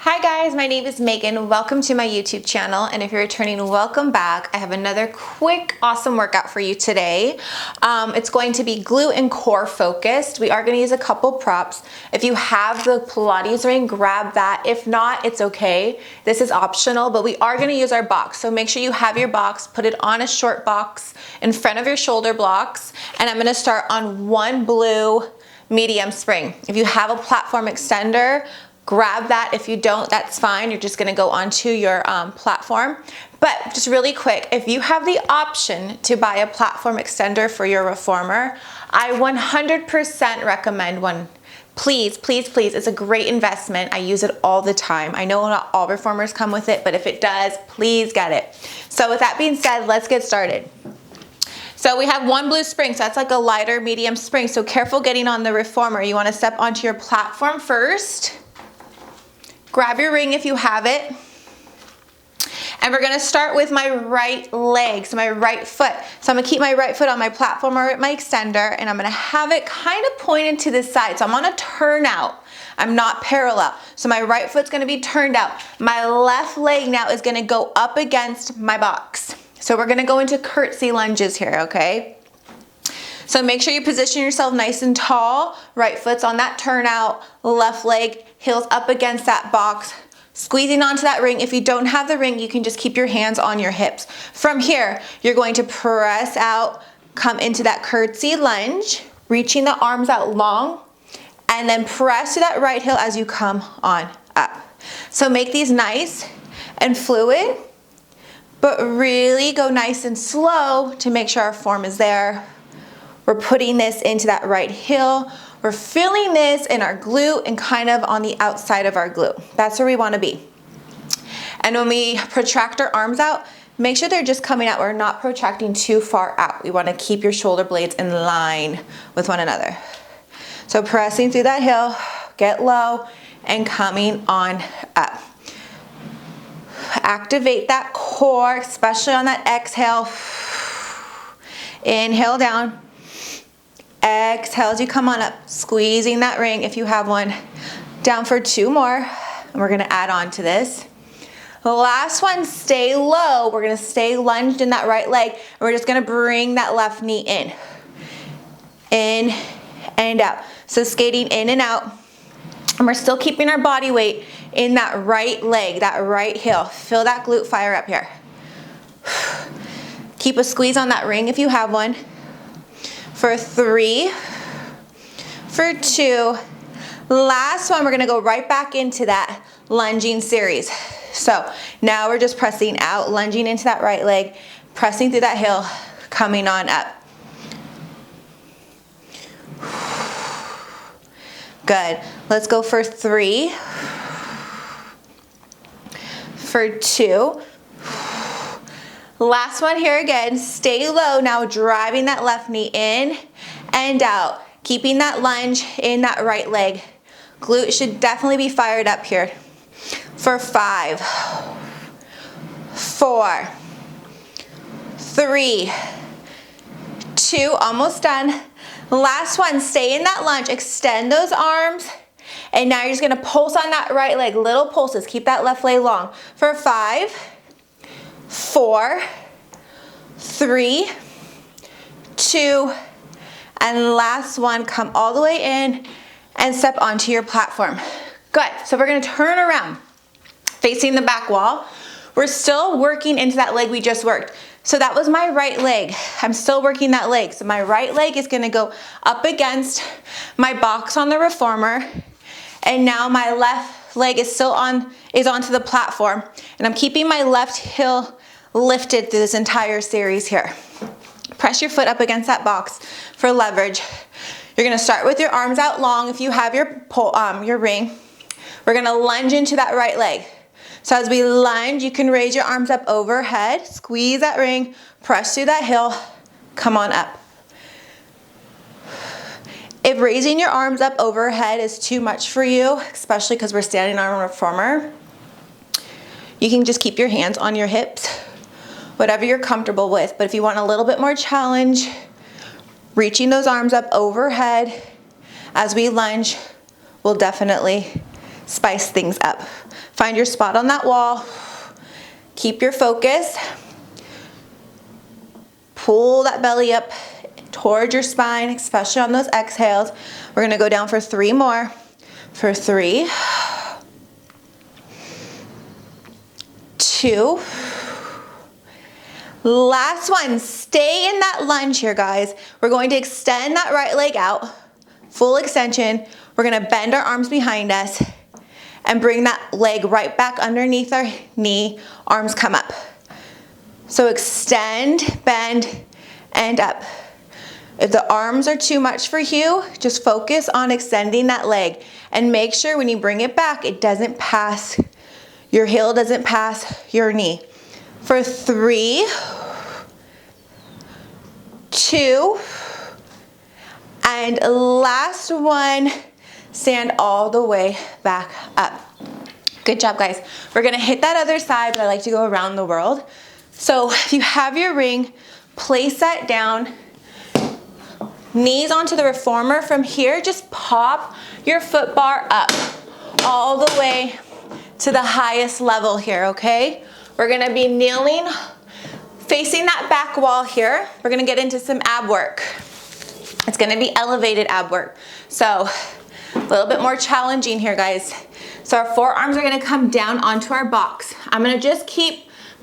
Hi guys, my name is Megan. Welcome to my YouTube channel, and if you're returning, welcome back. I have another quick, awesome workout for you today. It's going to be glute and core focused. We are going to use a couple props. If you have the Pilates ring, grab that. If not, it's okay. This is optional, but we are going to use our box. So make sure you have your box, put it on a short box in front of your shoulder blocks, and I'm going to start on one blue medium spring. If you have a platform extender, grab that. If you don't, that's fine. You're just gonna go onto your platform. But just really quick, if you have the option to buy a platform extender for your reformer, I 100% recommend one. Please, please, please, it's a great investment. I use it all the time. I know not all reformers come with it, but if it does, please get it. So with that being said, let's get started. So we have one blue spring, so that's like a lighter medium spring. So careful getting on the reformer. You wanna step onto your platform first. Grab your ring if you have it. And we're gonna start with my right leg, so my right foot. So I'm gonna keep my right foot on my platform or my extender, and I'm gonna have it kind of pointed to the side. So I'm on a turnout. I'm not parallel. So my right foot's gonna be turned out. My left leg now is gonna go up against my box. So we're gonna go into curtsy lunges here, okay? So make sure you position yourself nice and tall. Right foot's on that turnout, left leg, heels up against that box, squeezing onto that ring. If you don't have the ring, you can just keep your hands on your hips. From here, you're going to press out, come into that curtsy lunge, reaching the arms out long, and then press to that right heel as you come on up. So make these nice and fluid, but really go nice and slow to make sure our form is there. We're putting this into that right heel. We're feeling this in our glute and kind of on the outside of our glute. That's where we want to be. And when we protract our arms out, make sure they're just coming out. We're not protracting too far out. We want to keep your shoulder blades in line with one another. So pressing through that heel, get low, and coming on up. Activate that core, especially on that exhale. Inhale down. Exhale as you come on up, squeezing that ring if you have one. Down for two more, and we're gonna add on to this. The last one, stay low. We're gonna stay lunged in that right leg, and we're just gonna bring that left knee in and out. So skating in and out, and we're still keeping our body weight in that right leg, that right heel. Feel that glute fire up here. Keep a squeeze on that ring if you have one. For three, for two, last one, we're gonna go right back into that lunging series. So now we're just pressing out, lunging into that right leg, pressing through that heel, coming on up. Good, let's go for three, for two. Last one here again, stay low, now driving that left knee in and out, keeping that lunge in that right leg. Glute should definitely be fired up here. For five, four, three, two, almost done. Last one, stay in that lunge, extend those arms, and now you're just gonna pulse on that right leg, little pulses, keep that left leg long. For five, four, three, two, and last one, come all the way in and step onto your platform. Good, so we're gonna turn around, facing the back wall. We're still working into that leg we just worked. So that was my right leg. I'm still working that leg. So my right leg is gonna go up against my box on the reformer, and now my left leg is still onto the platform, and I'm keeping my left heel lifted through this entire series here. Press your foot up against that box for leverage. You're gonna start with your arms out long if you have your ring. We're gonna lunge into that right leg. So as we lunge, you can raise your arms up overhead, squeeze that ring, press through that heel, come on up. If raising your arms up overhead is too much for you, especially because we're standing on a reformer, you can just keep your hands on your hips, whatever you're comfortable with. But if you want a little bit more challenge, reaching those arms up overhead as we lunge will definitely spice things up. Find your spot on that wall. Keep your focus. Pull that belly up towards your spine, especially on those exhales. We're gonna go down for 3 more. For 3, 2, last one. Stay in that lunge here, guys. We're going to extend that right leg out, full extension. We're gonna bend our arms behind us and bring that leg right back underneath our knee, arms come up. So extend, bend, and up. If the arms are too much for you, just focus on extending that leg and make sure when you bring it back, it doesn't pass, your heel doesn't pass your knee. For 3, 2, and last one, stand all the way back up. Good job, guys. We're gonna hit that other side, but I like to go around the world. So if you have your ring, place that down, knees onto the reformer. From here, just pop your foot bar up all the way to the highest level here, okay? We're gonna be kneeling, facing that back wall here. We're gonna get into some ab work. It's gonna be elevated ab work. So a little bit more challenging here, guys. So our forearms are gonna come down onto our box. I'm gonna just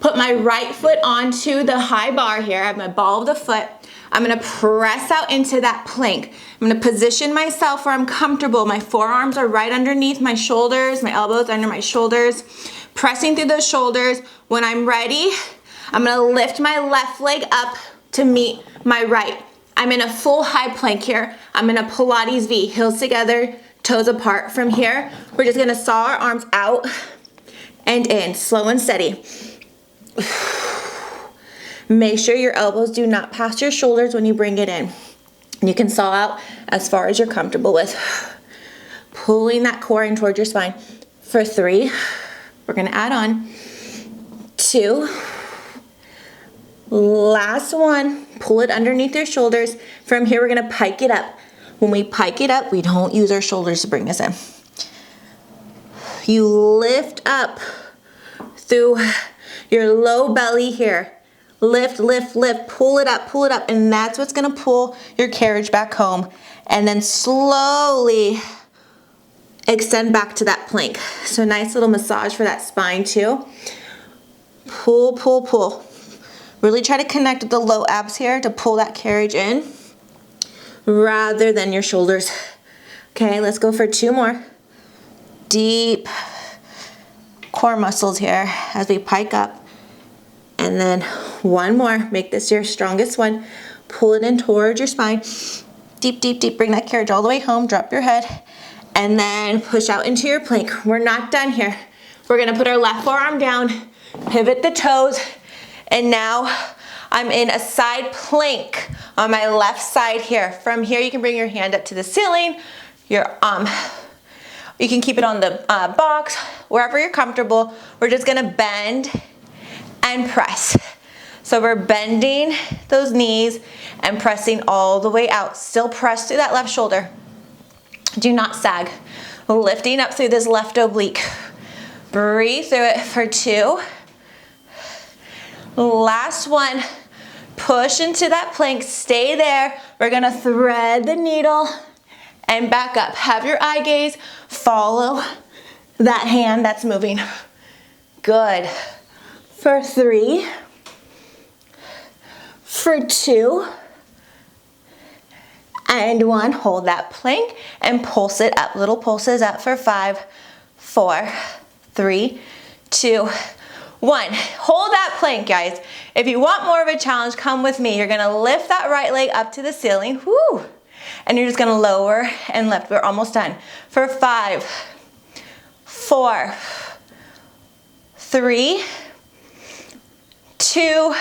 put my right foot onto the high bar here. I have my ball of the foot. I'm gonna press out into that plank. I'm gonna position myself where I'm comfortable. My forearms are right underneath my shoulders, my elbows under my shoulders, pressing through those shoulders. When I'm ready, I'm gonna lift my left leg up to meet my right. I'm in a full high plank here. I'm in a Pilates V, heels together, toes apart. From here, we're just gonna saw our arms out and in, slow and steady. Make sure your elbows do not pass your shoulders when you bring it in. You can saw out as far as you're comfortable with. Pulling that core in towards your spine. For 3, we're gonna add on. 2, last one, pull it underneath your shoulders. From here, we're gonna pike it up. When we pike it up, we don't use our shoulders to bring us in. You lift up through your low belly here. Lift, lift, lift, pull it up, and that's what's gonna pull your carriage back home. And then slowly extend back to that plank. So nice little massage for that spine too. Pull, pull, pull. Really try to connect with the low abs here to pull that carriage in rather than your shoulders. Okay, let's go for 2 more. Deep core muscles here as we pike up. And then 1 more, make this your strongest one. Pull it in towards your spine. Deep, deep, deep, bring that carriage all the way home, drop your head, and then push out into your plank. We're not done here. We're gonna put our left forearm down, pivot the toes, and now I'm in a side plank on my left side here. From here, you can bring your hand up to the ceiling. You can keep it on the box, wherever you're comfortable. We're just gonna bend and press. So we're bending those knees and pressing all the way out. Still press through that left shoulder. Do not sag. Lifting up through this left oblique. Breathe through it for 2. Last one. Push into that plank. Stay there. We're gonna thread the needle and back up. Have your eye gaze. Follow that hand that's moving. Good. For 3, for 2, and 1. Hold that plank and pulse it up. Little pulses up for 5, 4, 3, 2, 1. Hold that plank, guys. If you want more of a challenge, come with me. You're gonna lift that right leg up to the ceiling. Woo! And you're just gonna lower and lift. We're almost done. For 5, 4, 3, 2,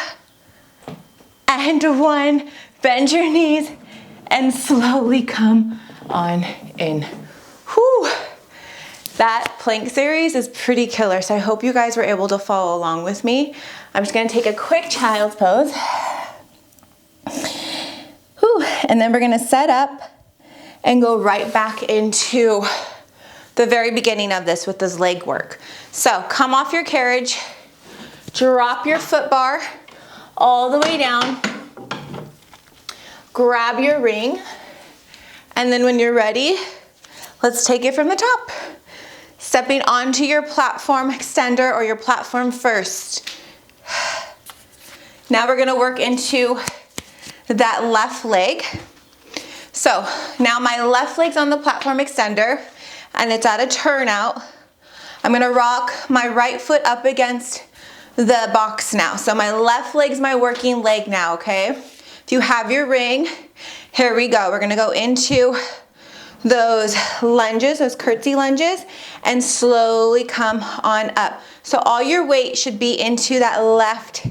and 1. Bend your knees and slowly come on in. Whew. That plank series is pretty killer, so I hope you guys were able to follow along with me. I'm just gonna take a quick child's pose. Whew. And then we're gonna set up and go right back into the very beginning of this with this leg work. So come off your carriage, drop your foot bar all the way down, grab your ring, and then when you're ready, let's take it from the top. Stepping onto your platform extender or your platform first. Now we're gonna work into that left leg. So now my left leg's on the platform extender and it's at a turnout. I'm gonna rock my right foot up against the box now. So my left leg's my working leg now, okay? If you have your ring, here we go. We're gonna go into those lunges, those curtsy lunges, and slowly come on up. So all your weight should be into that left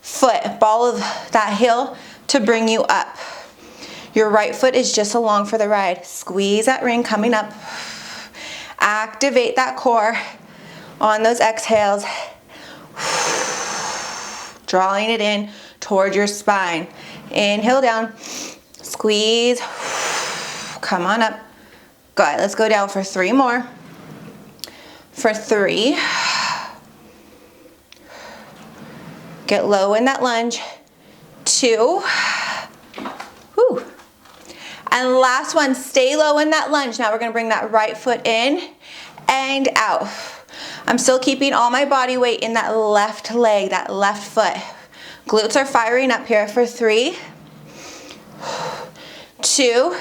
foot, ball of that heel to bring you up. Your right foot is just along for the ride. Squeeze that ring coming up. Activate that core on those exhales. Drawing it in toward your spine. Inhale down, squeeze, come on up. Good, let's go down for 3 more. For 3. Get low in that lunge. 2. Whew. And last one, stay low in that lunge. Now we're gonna bring that right foot in and out. I'm still keeping all my body weight in that left leg, that left foot. Glutes are firing up here for 3, 2,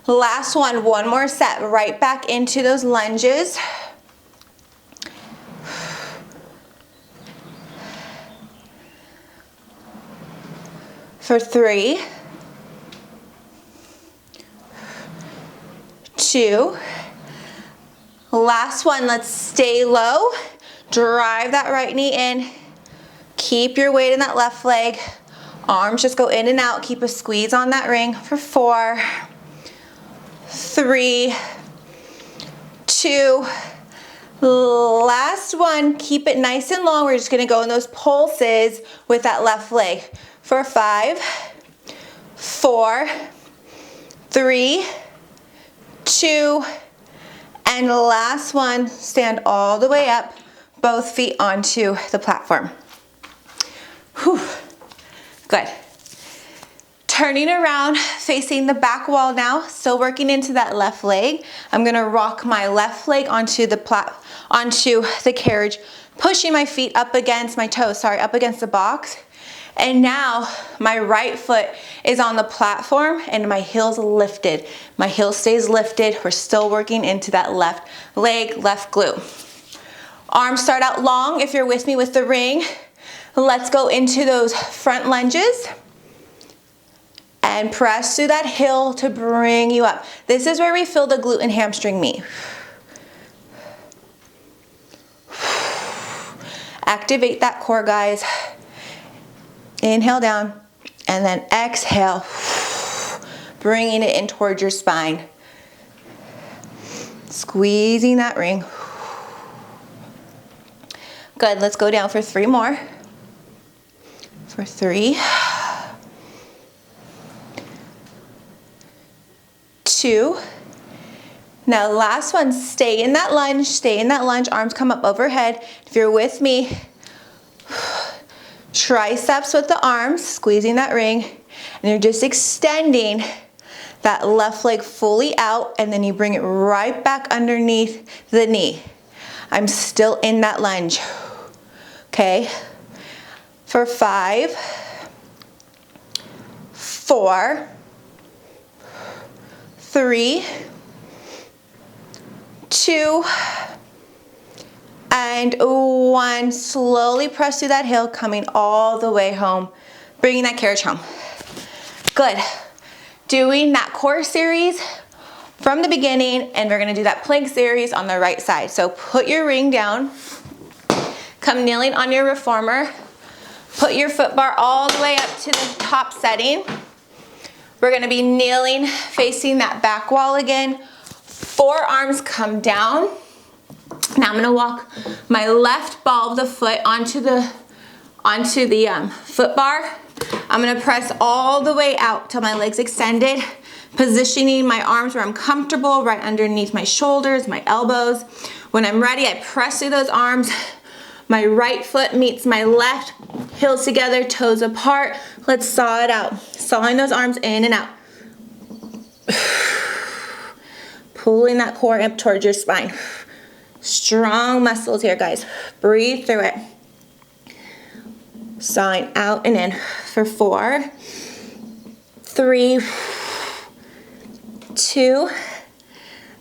last one more set, right back into those lunges. For 3, 2, last one, let's stay low, drive that right knee in, keep your weight in that left leg, arms just go in and out, keep a squeeze on that ring for 4, 3, 2, last one, keep it nice and long, we're just gonna go in those pulses with that left leg for 5, 4, 3, 2, and last one, stand all the way up, both feet onto the platform. Whew. Good. Turning around, facing the back wall now, still working into that left leg. I'm gonna rock my left leg onto the carriage, pushing my feet up against my toes, up against the box. And now my right foot is on the platform and my heel's lifted. My heel stays lifted. We're still working into that left leg, left glute. Arms start out long if you're with me with the ring. Let's go into those front lunges and press through that heel to bring you up. This is where we feel the glute and hamstring meet. Activate that core, guys. Inhale down and then exhale, bringing it in towards your spine. Squeezing that ring. Good, let's go down for 3 more. For 3, 2. Now last one, stay in that lunge, arms come up overhead. If you're with me, triceps with the arms, squeezing that ring, and you're just extending that left leg fully out, and then you bring it right back underneath the knee. I'm still in that lunge, okay? For 5, 4, 3, 2, and 1. Slowly press through that heel, coming all the way home, bringing that carriage home. Good. Doing that core series from the beginning, and we're gonna do that plank series on the right side. So put your ring down, come kneeling on your reformer, put your foot bar all the way up to the top setting. We're gonna be kneeling, facing that back wall again. Forearms come down. Now I'm gonna walk my left ball of the foot onto the foot bar. I'm gonna press all the way out till my leg's extended. Positioning my arms where I'm comfortable, right underneath my shoulders, my elbows. When I'm ready, I press through those arms. My right foot meets my left, heels together, toes apart. Let's saw it out. Sawing those arms in and out. Pulling that core up towards your spine. Strong muscles here, guys. Breathe through it. Sawing out and in for 4, 3, 2,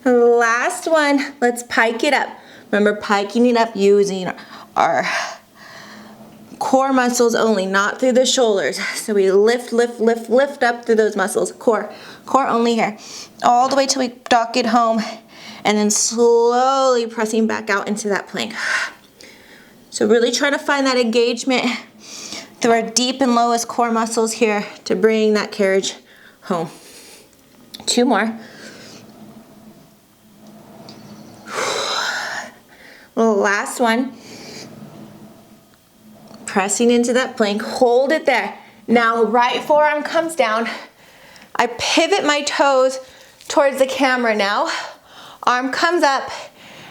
last one. Let's pike it up. Remember, piking it up using our core muscles only, not through the shoulders. So we lift, lift, lift, lift up through those muscles. Core only here. All the way till we dock it home, and then slowly pressing back out into that plank. So really try to find that engagement through our deep and lowest core muscles here to bring that carriage home. 2 more. Last one. Pressing into that plank, hold it there. Now right forearm comes down. I pivot my toes towards the camera now. Arm comes up,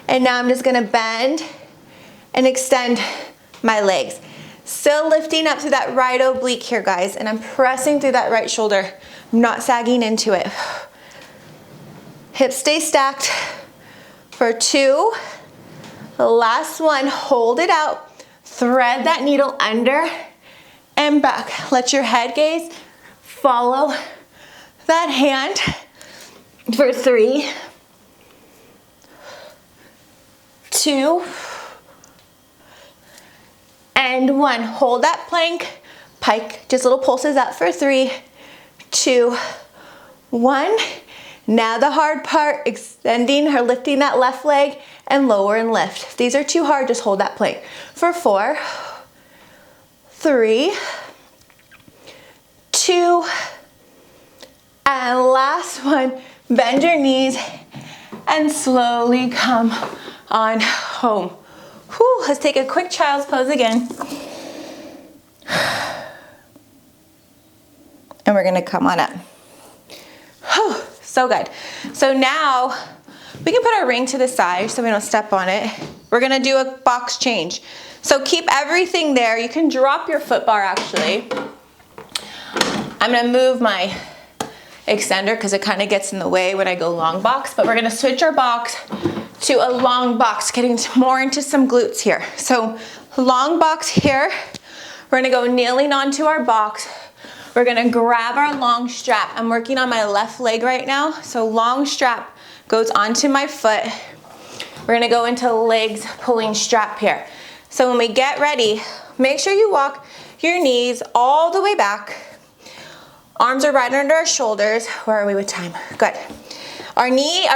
and now I'm just gonna bend and extend my legs. Still lifting up through that right oblique here, guys, and I'm pressing through that right shoulder. I'm not sagging into it. Hips stay stacked for 2. The last one, hold it out. Thread that needle under and back. Let your head gaze follow that hand for 3, 2, and 1. Hold that plank, pike, just little pulses up for 3, 2, 1. Now the hard part, extending or lifting that left leg and lower and lift. If these are too hard, just hold that plank for 4, 3, 2, and last one. Bend your knees and slowly come on home. Whew, let's take a quick child's pose again. And we're gonna come on up. Whew, so good. So now we can put our ring to the side so we don't step on it. We're gonna do a box change. So keep everything there. You can drop your foot bar actually. I'm gonna move my extender because it kind of gets in the way when I go long box, but we're gonna switch our box to a long box, getting more into some glutes here. So long box here. We're gonna go kneeling onto our box. We're gonna grab our long strap. I'm working on my left leg right now. So long strap goes onto my foot. We're gonna go into legs pulling strap here. So when we get ready, make sure you walk your knees all the way back. Arms are right under our shoulders. Where are we with time? Good. Our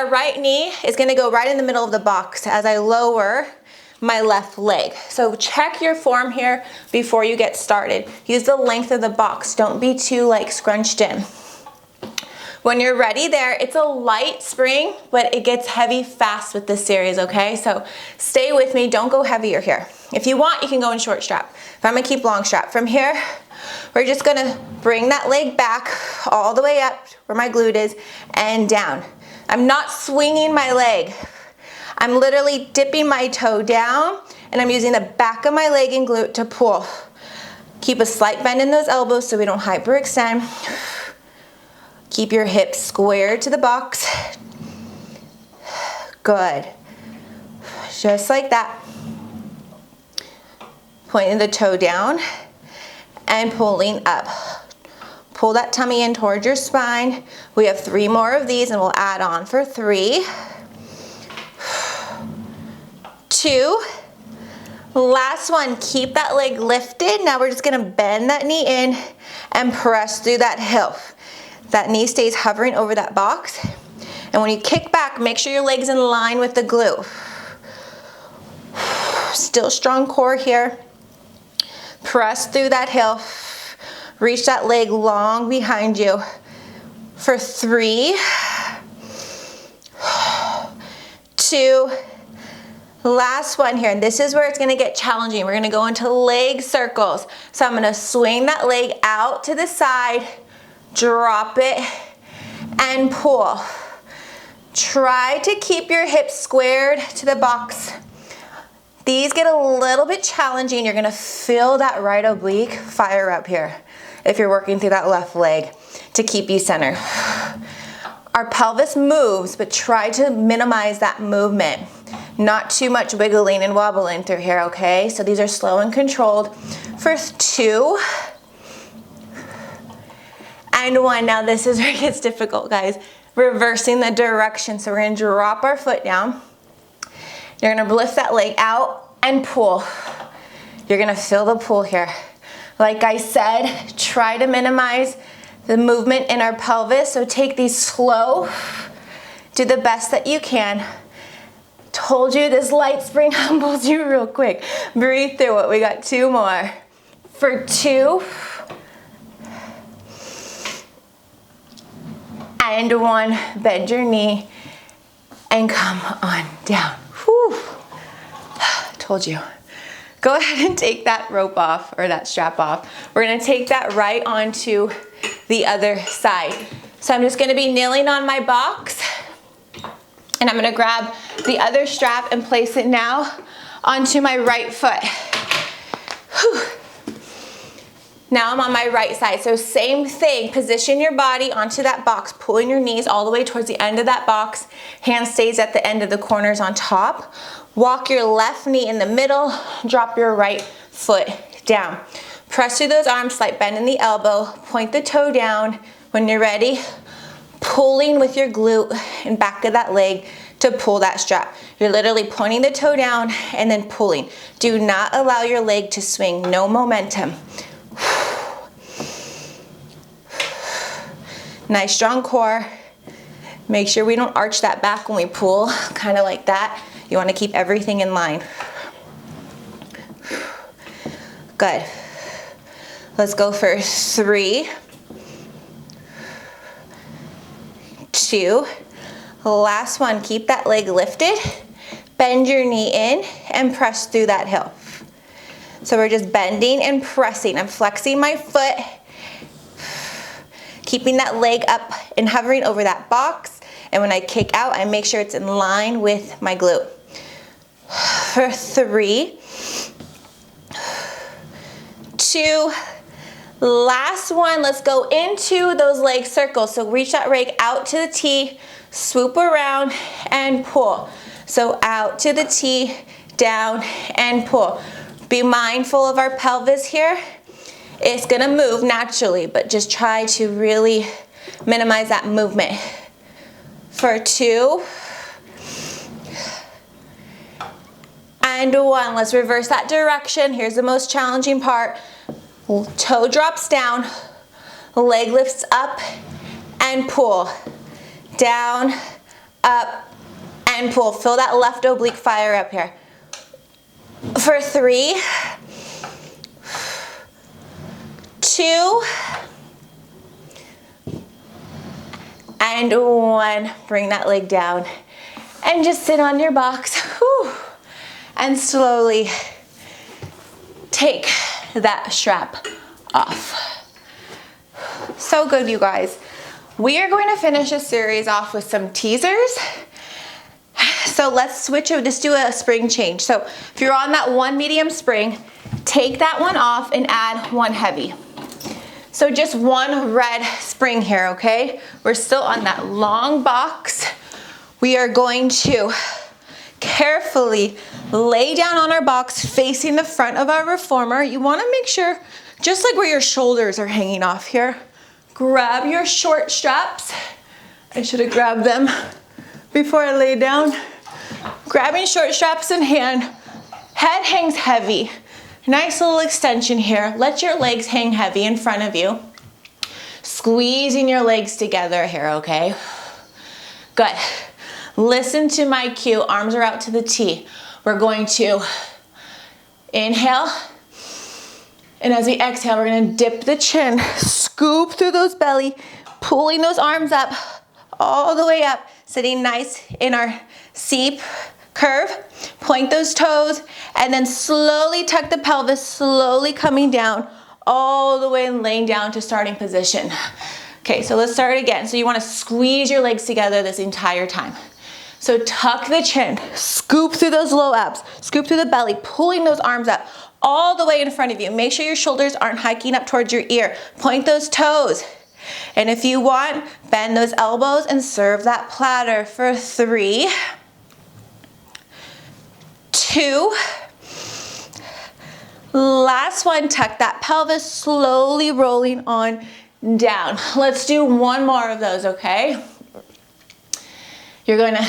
right knee is gonna go right in the middle of the box as I lower my left leg. So check your form here before you get started. Use the length of the box. Don't be too like scrunched in. When you're ready there, it's a light spring, but it gets heavy fast with this series, okay? So stay with me, don't go heavier here. If you want, you can go in short strap. But I'm gonna keep long strap. From here, we're just gonna bring that leg back all the way up where my glute is and down. I'm not swinging my leg. I'm literally dipping my toe down and I'm using the back of my leg and glute to pull. Keep a slight bend in those elbows so we don't hyperextend. Keep your hips square to the box. Good. Just like that. Pointing the toe down and pulling up. Pull that tummy in towards your spine. We have 3 more of these and we'll add on for 3, 2, last one. Keep that leg lifted. Now we're just gonna bend that knee in and press through that hip. That knee stays hovering over that box. And when you kick back, make sure your leg's in line with the glute. Still strong core here. Press through that heel. Reach that leg long behind you for 3, 2, last one here. And this is where it's gonna get challenging. We're gonna go into leg circles. So I'm gonna swing that leg out to the side, drop it, and pull. Try to keep your hips squared to the box. These get a little bit challenging. You're gonna feel that right oblique fire up here if you're working through that left leg to keep you centered. Our pelvis moves, but try to minimize that movement. Not too much wiggling and wobbling through here, okay? So these are slow and controlled for 2 and 1. Now this is where it gets difficult, guys. Reversing the direction. So we're gonna drop our foot down. You're gonna lift that leg out and pull. You're gonna feel the pull here. Like I said, try to minimize the movement in our pelvis. So take these slow, do the best that you can. Told you this light spring humbles you real quick. Breathe through it. We got 2 more. For 2 and 1. Bend your knee and come on down. Whew. Told you. Go ahead and take that rope off, or that strap off. We're gonna take that right onto the other side. So I'm just gonna be kneeling on my box, and I'm gonna grab the other strap and place it now onto my right foot. Whew. Now I'm on my right side. So same thing, position your body onto that box, pulling your knees all the way towards the end of that box. Hand stays at the end of the corners on top. Walk your left knee in the middle, drop your right foot down. Press through those arms, slight bend in the elbow, point the toe down. When you're ready, pulling with your glute and back of that leg to pull that strap. You're literally pointing the toe down and then pulling. Do not allow your leg to swing, no momentum. Nice strong core. Make sure we don't arch that back when we pull, kind of like that. You want to keep everything in line. Good. Let's go for 3, 2. Last one, keep that leg lifted. Bend your knee in and press through that heel. So we're just bending and pressing. I'm flexing my foot, keeping that leg up and hovering over that box. And when I kick out, I make sure it's in line with my glute. For 3, 2, last one. Let's go into those leg circles. So reach that leg out to the T, swoop around and pull. So out to the T, down and pull. Be mindful of our pelvis here. It's gonna move naturally, but just try to really minimize that movement. For 2 and 1. Let's reverse that direction. Here's the most challenging part. Toe drops down, leg lifts up and pull. Down, up, and pull. Feel that left oblique fire up here. For 3, 2, and 1. Bring that leg down and just sit on your box. Whew. And slowly take that strap off. So good, you guys. We are going to finish this series off with some teasers. So let's switch it, just do a spring change. So if you're on that 1 medium spring, take that one off and add 1 heavy. So just 1 red spring here, okay? We're still on that long box. We are going to carefully lay down on our box facing the front of our reformer. You want to make sure, just like where your shoulders are hanging off here, grab your short straps. I should have grabbed them before I lay down. Grabbing short straps in hand, head hangs heavy. Nice little extension here. Let your legs hang heavy in front of you. Squeezing your legs together here, okay? Good. Listen to my cue. Arms are out to the T. We're going to inhale. And as we exhale, we're gonna dip the chin, scoop through those belly, pulling those arms up, all the way up, sitting nice in our C curve. Point those toes, and then slowly tuck the pelvis, slowly coming down, all the way and laying down to starting position. Okay, so let's start again. So you wanna squeeze your legs together this entire time. So tuck the chin, scoop through those low abs, scoop through the belly, pulling those arms up all the way in front of you. Make sure your shoulders aren't hiking up towards your ear. Point those toes. And if you want, bend those elbows and serve that platter for 3, 2, last one, tuck that pelvis, slowly rolling on down. Let's do one more of those, okay? You're gonna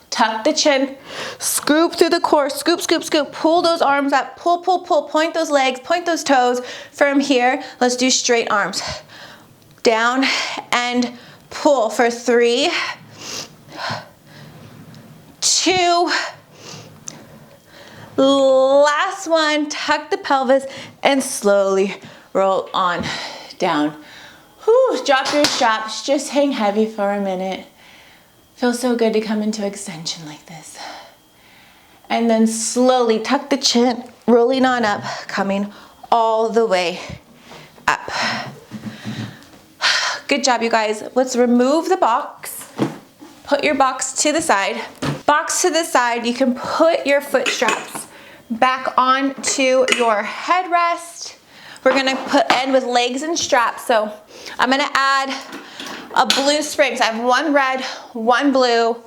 tuck the chin, scoop through the core, scoop, scoop, scoop, pull those arms up, pull, pull, pull, point those legs, point those toes. From here, let's do straight arms. Down and pull for 3, 2, last one, tuck the pelvis and slowly roll on down. Whew, drop your straps, just hang heavy for a minute. Feels so good to come into extension like this. And then slowly tuck the chin, rolling on up, coming all the way up. Good job, you guys. Let's remove the box. Put your box to the side. Box to the side, you can put your foot straps back onto your headrest. We're gonna end with legs and straps. So I'm gonna add a blue spring. So I have 1 red, 1 blue.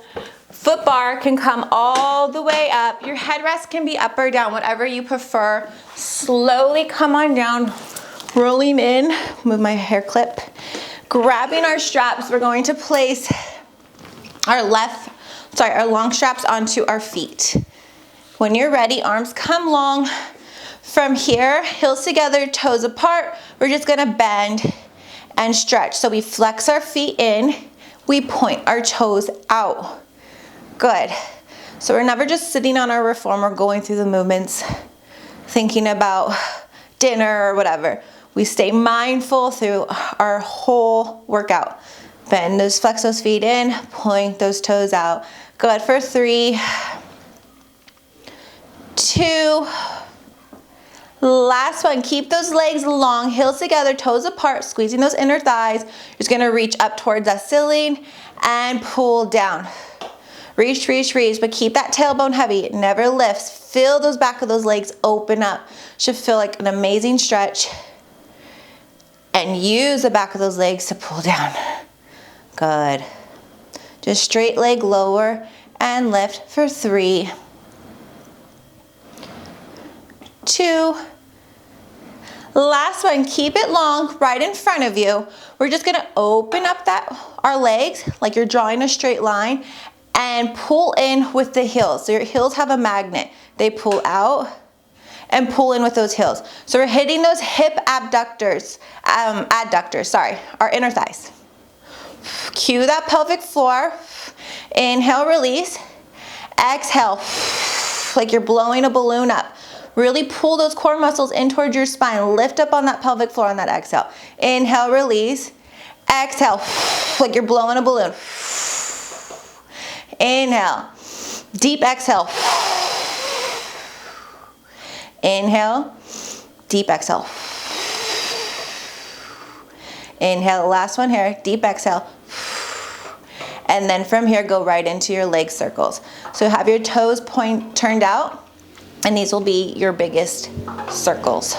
Foot bar can come all the way up. Your headrest can be up or down, whatever you prefer. Slowly come on down, rolling in. Move my hair clip. Grabbing our straps, we're going to place our long straps onto our feet. When you're ready, arms come long. From here, heels together, toes apart. We're just gonna bend and stretch. So we flex our feet in, we point our toes out. Good. So we're never just sitting on our reformer going through the movements, thinking about dinner or whatever. We stay mindful through our whole workout. Bend those, flex those feet in, point those toes out. Good for 3, 2, last one. Keep those legs long, heels together, toes apart, squeezing those inner thighs. You're just gonna reach up towards that ceiling and pull down. Reach, reach, reach, but keep that tailbone heavy. It never lifts. Feel those back of those legs open up. Should feel like an amazing stretch. And use the back of those legs to pull down. Good. Just straight leg lower and lift for 3, 2, last one. Keep it long right in front of you. We're just gonna open up our legs like you're drawing a straight line and pull in with the heels. So your heels have a magnet. They pull out and pull in with those heels. So we're hitting those hip adductors, our inner thighs. Cue that pelvic floor. Inhale, release. Exhale, like you're blowing a balloon up. Really pull those core muscles in towards your spine. Lift up on that pelvic floor on that exhale. Inhale, release. Exhale, like you're blowing a balloon. Inhale, deep exhale. Inhale, deep exhale. Inhale, last one here, deep exhale. And then from here, go right into your leg circles. So have your toes turned out, and these will be your biggest circles.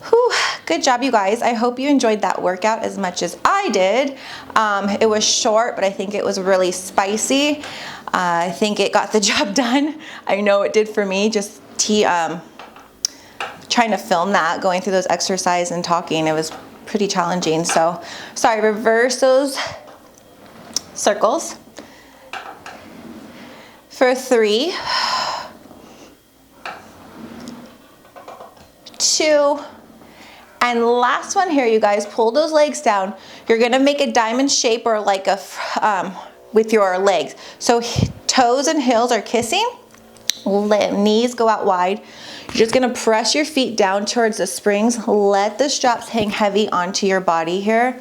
Whew, good job, you guys. I hope you enjoyed that workout as much as I did. It was short, but I think it was really spicy. I think it got the job done. I know it did for me, just trying to film that, going through those exercises and talking. It was pretty challenging. So, sorry, reverse those circles for 3, 2, and last one here, you guys. Pull those legs down. You're gonna make a diamond shape or like a with your legs. So toes and heels are kissing. Knees go out wide. You're just gonna press your feet down towards the springs. Let the straps hang heavy onto your body here.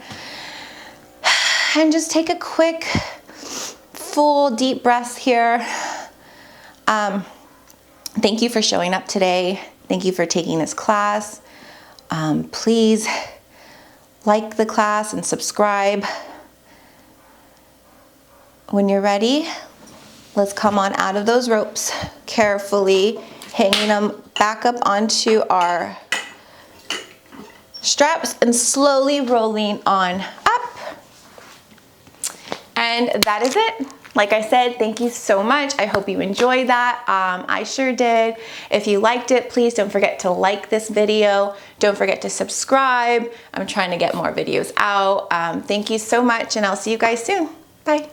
And just take a quick, full, deep breath here. Thank you for showing up today. Thank you for taking this class. Please like the class and subscribe. When you're ready, let's come on out of those ropes carefully, hanging them back up onto our straps and slowly rolling on up. And that is it. Like I said, thank you so much. I hope you enjoyed that. I sure did. If you liked it, please don't forget to like this video. Don't forget to subscribe. I'm trying to get more videos out. Thank you so much, and I'll see you guys soon. Bye.